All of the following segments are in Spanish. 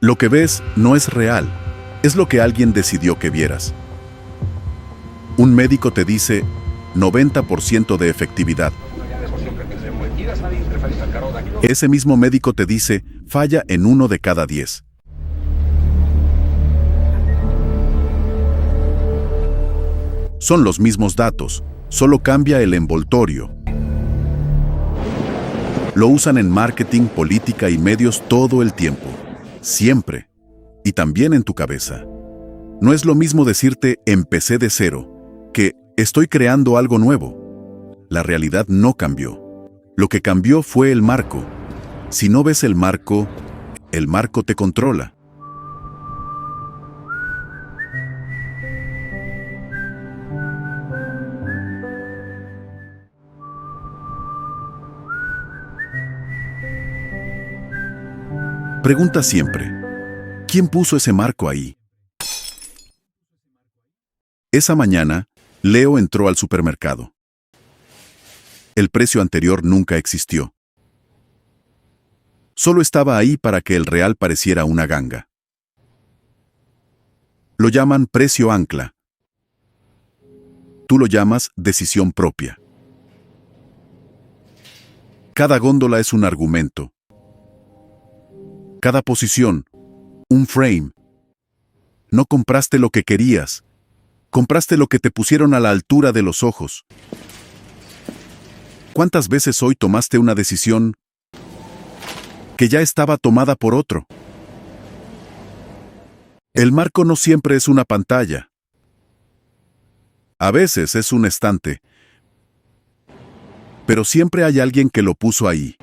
Lo que ves no es real, es lo que alguien decidió que vieras. Un médico te dice 90% de efectividad. Ese mismo médico te dice falla en 1 de cada 10. Son los mismos datos, solo cambia el envoltorio. Lo usan en marketing, política y medios todo el tiempo. Siempre. Y también en tu cabeza. No es lo mismo decirte empecé de cero, que estoy creando algo nuevo. La realidad no cambió. Lo que cambió fue el marco. Si no ves el marco te controla. Pregunta siempre, ¿quién puso ese marco ahí? Esa mañana, Leo entró al supermercado. El precio anterior nunca existió. Solo estaba ahí para que el real pareciera una ganga. Lo llaman precio ancla. Tú lo llamas decisión propia. Cada góndola es un argumento. Cada posición, un frame. No compraste lo que querías. Compraste lo que te pusieron a la altura de los ojos. ¿Cuántas veces hoy tomaste una decisión que ya estaba tomada por otro? El marco no siempre es una pantalla. A veces es un estante. Pero siempre hay alguien que lo puso ahí.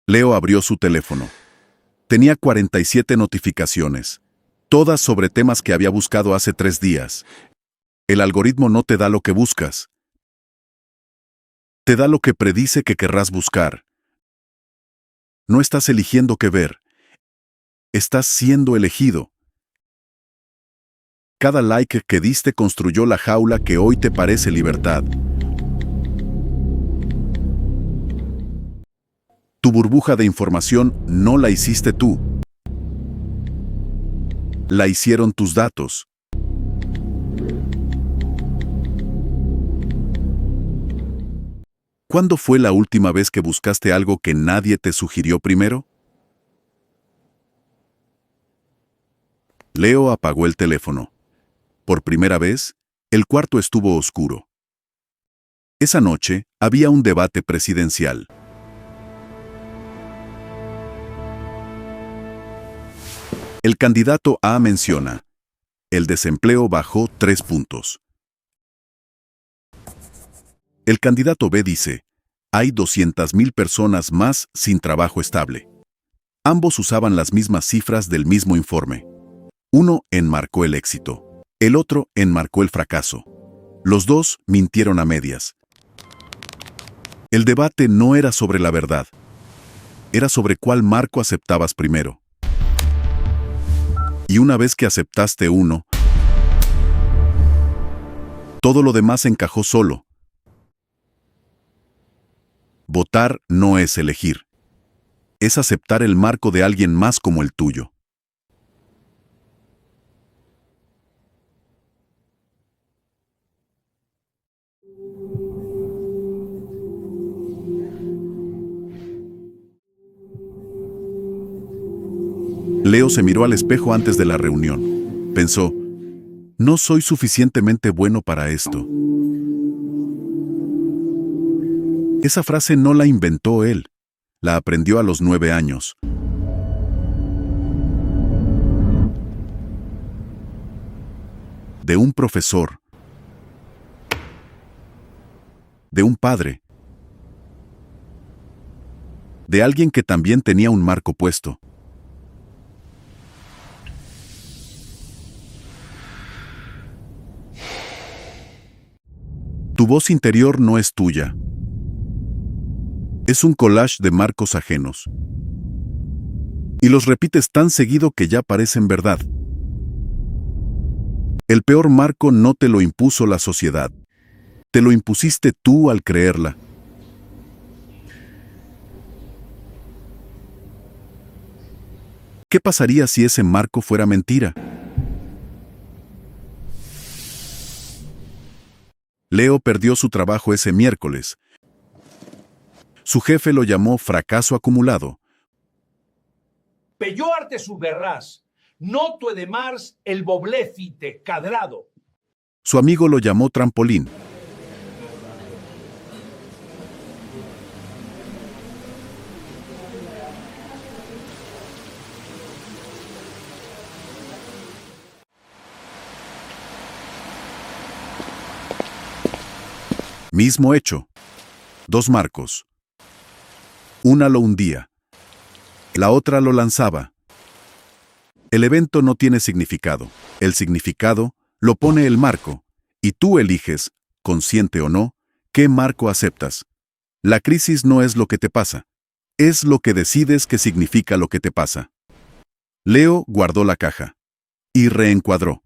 Leo abrió su teléfono. Tenía 47 notificaciones, todas sobre temas que había buscado hace 3 días. El algoritmo no te da lo que buscas. Te da lo que predice que querrás buscar. No estás eligiendo qué ver. Estás siendo elegido. Cada like que diste construyó la jaula que hoy te parece libertad. Tu burbuja de información no la hiciste tú. La hicieron tus datos. ¿Cuándo fue la última vez que buscaste algo que nadie te sugirió primero? Leo apagó el teléfono. Por primera vez, el cuarto estuvo oscuro. Esa noche había un debate presidencial. El candidato A menciona, el desempleo bajó 3 puntos. El candidato B dice, hay 200,000 personas más sin trabajo estable. Ambos usaban las mismas cifras del mismo informe. Uno enmarcó el éxito, el otro enmarcó el fracaso. Los dos mintieron a medias. El debate no era sobre la verdad, era sobre cuál marco aceptabas primero. Y una vez que aceptaste uno, todo lo demás encajó solo. Votar no es elegir. Es aceptar el marco de alguien más como el tuyo. Leo se miró al espejo antes de la reunión. Pensó, no soy suficientemente bueno para esto. Esa frase no la inventó él, la aprendió a los 9 años. De un profesor, de un padre, de alguien que también tenía un marco puesto. Tu voz interior no es tuya. Es un collage de marcos ajenos. Y los repites tan seguido que ya parecen verdad. El peor marco no te lo impuso la sociedad. Te lo impusiste tú al creerla. ¿Qué pasaría si ese marco fuera mentira? Leo perdió su trabajo ese miércoles. Su jefe lo llamó fracaso acumulado. Pelló arte su verràs, no tu edemars el bobléfite cadrado. Su amigo lo llamó trampolín. Mismo hecho. 2 marcos. Una lo hundía. La otra lo lanzaba. El evento no tiene significado. El significado lo pone el marco. Y tú eliges, consciente o no, qué marco aceptas. La crisis no es lo que te pasa. Es lo que decides que significa lo que te pasa. Leo guardó la caja. Y reencuadró.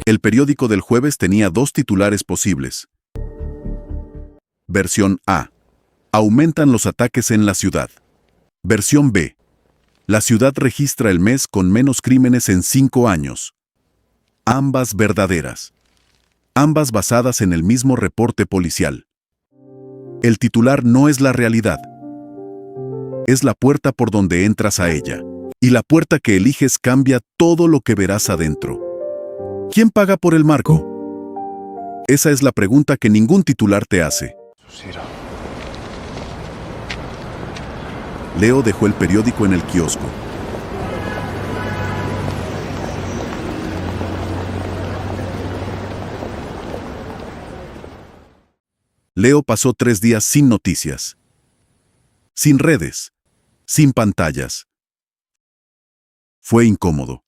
El periódico del jueves tenía 2 titulares posibles. Versión A. Aumentan los ataques en la ciudad. Versión B. La ciudad registra el mes con menos crímenes en 5 años. Ambas verdaderas. Ambas basadas en el mismo reporte policial. El titular no es la realidad. Es la puerta por donde entras a ella. Y la puerta que eliges cambia todo lo que verás adentro. ¿Quién paga por el marco? Esa es la pregunta que ningún titular te hace. Leo dejó el periódico en el kiosco. Leo pasó 3 días sin noticias, sin redes, sin pantallas. Fue incómodo.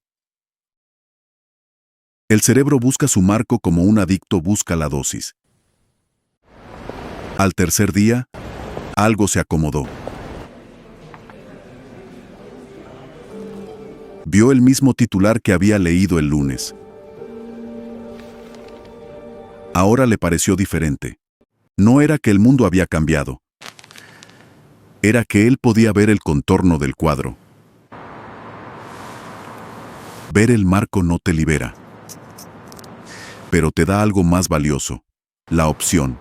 El cerebro busca su marco como un adicto busca la dosis. Al tercer día, algo se acomodó. Vio el mismo titular que había leído el lunes. Ahora le pareció diferente. No era que el mundo había cambiado. Era que él podía ver el contorno del cuadro. Ver el marco no te libera. Pero te da algo más valioso. La opción.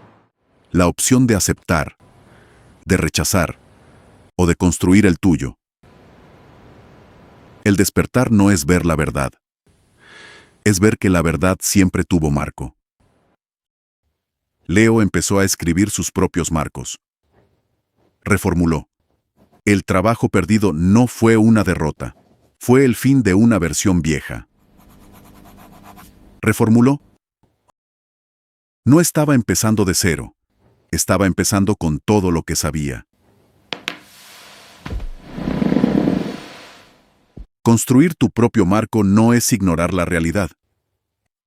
La opción de aceptar, de rechazar o de construir el tuyo. El despertar no es ver la verdad. Es ver que la verdad siempre tuvo marco. Leo empezó a escribir sus propios marcos. Reformuló. El trabajo perdido no fue una derrota. Fue el fin de una versión vieja. Reformuló. No estaba empezando de cero. Estaba empezando con todo lo que sabía. Construir tu propio marco no es ignorar la realidad.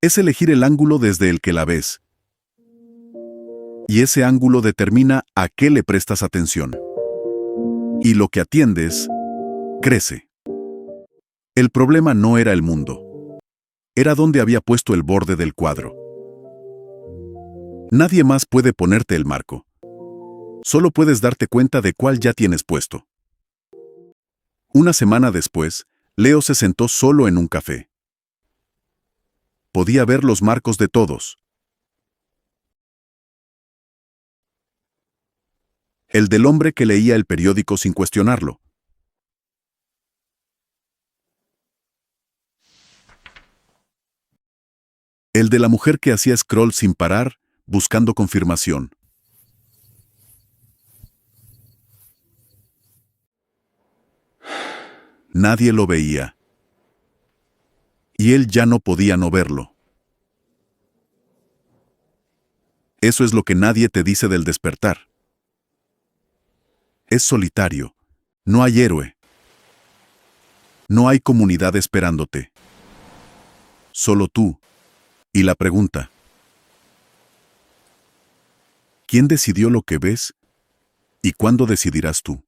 Es elegir el ángulo desde el que la ves. Y ese ángulo determina a qué le prestas atención. Y lo que atiendes, crece. El problema no era el mundo. Era donde había puesto el borde del cuadro. Nadie más puede ponerte el marco. Solo puedes darte cuenta de cuál ya tienes puesto. Una semana después, Leo se sentó solo en un café. Podía ver los marcos de todos. El del hombre que leía el periódico sin cuestionarlo. El de la mujer que hacía scroll sin parar, buscando confirmación. Nadie lo veía. Y él ya no podía no verlo. Eso es lo que nadie te dice del despertar. Es solitario. No hay héroe. No hay comunidad esperándote. Solo tú. Y la pregunta: ¿quién decidió lo que ves? ¿Y cuándo decidirás tú?